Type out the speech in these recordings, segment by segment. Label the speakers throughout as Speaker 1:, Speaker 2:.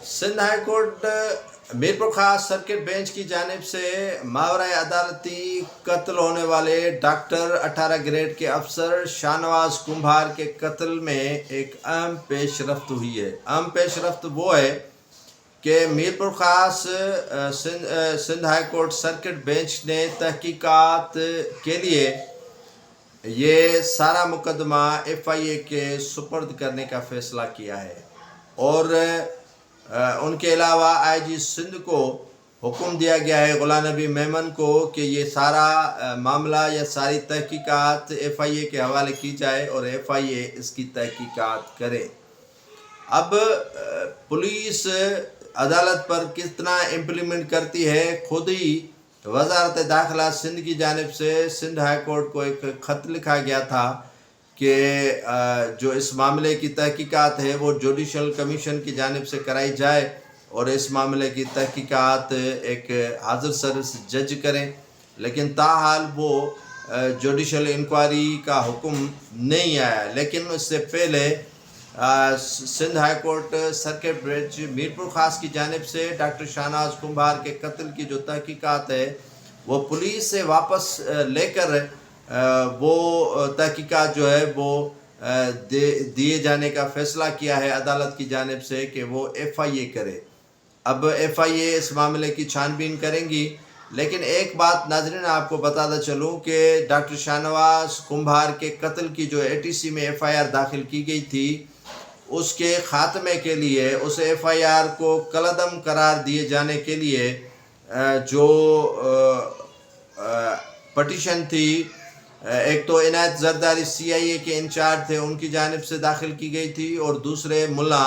Speaker 1: Sindh high court Mirpur खास circuit bench की जानिब से मावरा अदालती कत्ल होने वाले डॉक्टर 18 ग्रेड के अफसर शाहनवाज कुम्भार के कत्ल में एक अहम पेशरफ्त हुई है। अहम पेशरफ्त वो है कि Mirpur Khas Sindh high court circuit bench ने तहकीकात के लिए ये सारा मुकदमा FIA के सुपर्द करने का फ़ैसला किया है और उनके अलावा IG सिंध को हुक्म दिया गया है गुलाम नबी मेमन को कि ये सारा मामला या सारी तहकीकात FIA के हवाले की जाए और FIA इसकी तहकीकात करे। अब पुलिस अदालत पर कितना इम्प्लीमेंट करती है, खुद ही वज़ारत दाखिला सिंध की जानिब से सिंध हाई कोर्ट को एक ख़त लिखा गया था कि जो इस मामले की तहकीकात है वो जुडिशल कमीशन की जानिब से कराई जाए और इस मामले की तहकीकात एक हाज़िर सर्विस जज करें, लेकिन ताहाल वो जुडिशल इंक्वायरी का हुक्म नहीं आया। लेकिन उससे पहले Sindh high court circuit bench Mirpur Khas की जानिब से डॉक्टर शाहनवाज कुम्भार के कत्ल की जो तहकीकात है वो पुलिस से वापस लेकर वो तहकीकात जो है वो दिए जाने का फ़ैसला किया है अदालत की जानिब से कि वो FIA करे। अब FIA इस मामले की छानबीन करेंगी, लेकिन एक बात नाज़रीन आपको बताता चलूँ कि डॉक्टर शाहनवाज कुम्भार के कत्ल की जो ATC में FIR दाखिल की गई थी उसके ख़ात्मे के लिए, उस FIR को कलअदम करार दिए जाने के लिए जो पटिशन थी, एक तो इनायत जरदारी CIA के इंचार्ज थे उनकी जानिब से दाखिल की गई थी और दूसरे मुल्ला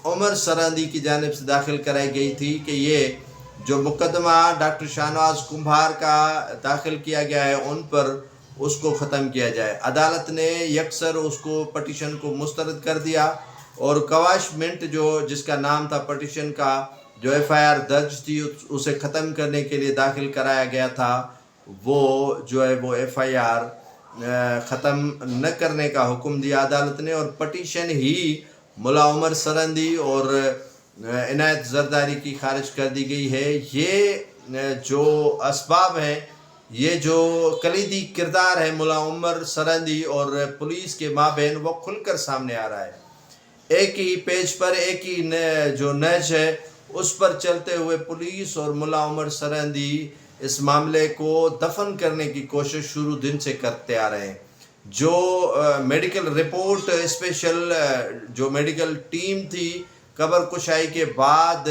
Speaker 1: उमर सरंदी की जानिब से दाखिल कराई गई थी कि ये जो मुकदमा डॉक्टर शाहनवाज कुम्भार का दाखिल किया गया है उन पर उसको ख़त्म किया जाए। अदालत ने यकसर उसको पटिशन को मुस्तरद कर दिया और कवाशमेंट जो जिसका नाम था पटिशन का, जो FIR दर्ज थी उसे ख़त्म करने के लिए दाखिल कराया गया था, वो जो है वो FIR ख़त्म न करने का हुक्म दिया अदालत ने और पटिशन ही मुल्ला उमर सरंदी और इनायत जरदारी की खारिज कर दी गई है। ये जो असबाब हैं, ये जो कलीदी किरदार है मुल्ला उमर सरंदी और पुलिस के माबैन वो खुलकर सामने आ रहा है। एक ही पेज पर एक ही जो नहज है उस पर चलते हुए पुलिस और मुल्ला उमर सरंदी इस मामले को दफन करने की कोशिश शुरू दिन से करते आ रहे हैं। जो मेडिकल रिपोर्ट स्पेशल जो मेडिकल टीम थी कब्र कुशाई के बाद,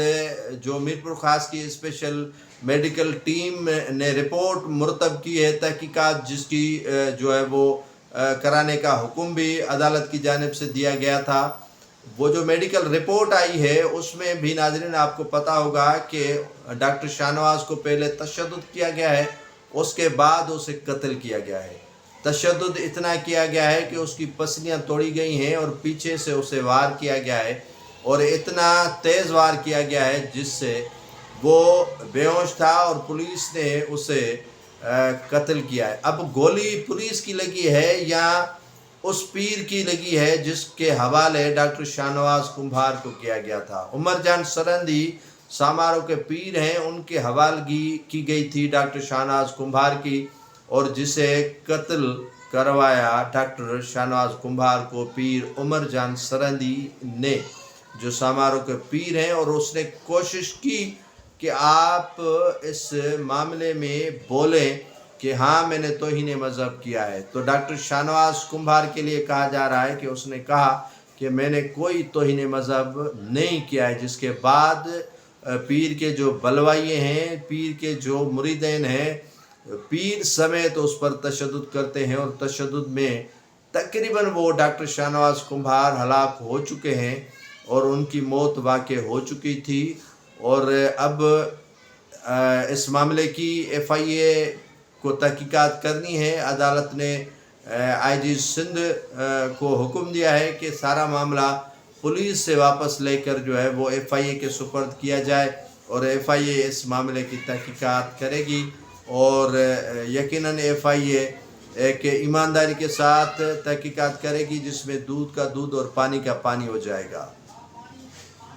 Speaker 1: जो मीरपुर खास की स्पेशल मेडिकल टीम ने रिपोर्ट मुरतब की है तहकीकात जिसकी जो है वो कराने का हुक्म भी अदालत की जानिब से दिया गया था, वो जो मेडिकल रिपोर्ट आई है उसमें भी नाज़रीन आपको पता होगा कि डॉक्टर शाहनवाज को पहले तशद्दुद किया गया है, उसके बाद उसे कत्ल किया गया है। तशद्दुद इतना किया गया है कि उसकी पसलियाँ तोड़ी गई हैं और पीछे से उसे वार किया गया है और इतना तेज़ वार किया गया है जिससे वो बेहोश था और पुलिस ने उसे कत्ल किया है। अब गोली पुलिस की लगी है या उस पीर की लगी है जिसके हवाले डॉक्टर शाहनवाज कुम्भार को किया गया था। उमर जान सरंदी सामारों के पीर हैं, उनके हवालगी की गई थी डॉक्टर शाहनवाज कुम्भार की और जिसे कत्ल करवाया डॉक्टर शाहनवाज कुम्भार को पीर उमर जान सरंदी ने, जो सामारों के पीर हैं, और उसने कोशिश की कि आप इस मामले में बोलें कि हाँ मैंने तौहीन मज़हब किया है। तो डॉक्टर शाहनवाज कुम्भार के लिए कहा जा रहा है कि उसने कहा कि मैंने कोई तौहीन मज़हब नहीं किया है, जिसके बाद पीर के जो बलवाइये हैं, पीर के जो मुरीदैन हैं, पीर समेत उस पर तशद्दुद करते हैं और तशद्दुद में तकरीबन वो डॉक्टर शाहनवाज कुम्भार हलाक हो चुके हैं और उनकी मौत वाक़ई हो चुकी थी। और अब इस मामले की FIA को तहकीकात करनी है। अदालत ने IG सिंध को हुक्म दिया है कि सारा मामला पुलिस से वापस लेकर जो है वो FIA के सुपर्द किया जाए और FIA इस मामले की तहकीकात करेगी और यकीनन FIA एक ईमानदारी के साथ तहकीकात करेगी जिसमें दूध का दूध और पानी का पानी हो जाएगा।